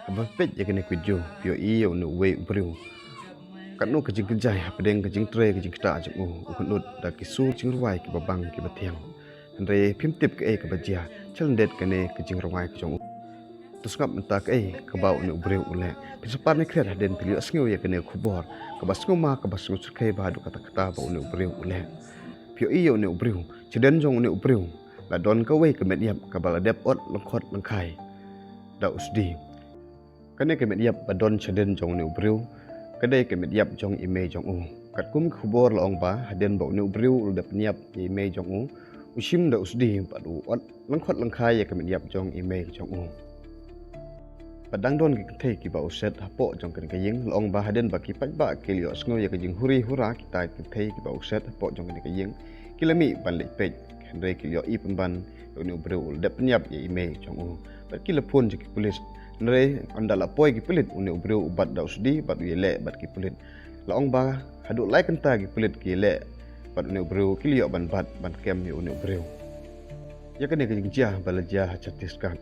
Kabapit ya kene kujo pio iyo no we ubriu. Kanu kajing kejai pedeng kajing tre kajing kta jemu ukunut da kisu jing ruai ki babang ki batiang. Andre pimtip ke ka bajia chalndet kene kajing ruai ki jong. Tusngap mentak kabau ni ubriu ule. Pisapar ni kret den pilio asngu ya kene kubor. Kabasngu ma kabasngu surkai badu kata-kata ba ni ubriu ule. Pio iyo ni ubriu cheden jong ni ubriu. La don ka we kemet yap kabala dep ot lengkot lengkai. Da usdi. Kane kemet yap badon cheden jong ni ubriu. Kadai kemet yap jong ime jong u. Kat kum kubor la ong ba haden ba ni ubriu ul dep nyap ime jong u. Usim da usdi padu ot lengkot lengkai ya kemet yap jong ime jong u. Padang don ki thei ki ba uset hapo jong kan kaying la ong ba haden ba ki pat ba kelio sngo ya kajing huri hura kita ki thei ki ba uset hapo jong kan kaying. Kilami ban le pej Andre kilio i pemban ni ubriu ul dep nyap ya ime jong u. Bat kilapun je ki polis Nere anda lapoi ki pelit uni ubriu ubat da usdi bat yele bat ki pelit. La ong ba haduk lai kenta ki pelit ki yele bat uni ubriu ki liok ban bat ban kem ni uni ubriu. Ya kene ki jia balaja chatiskan.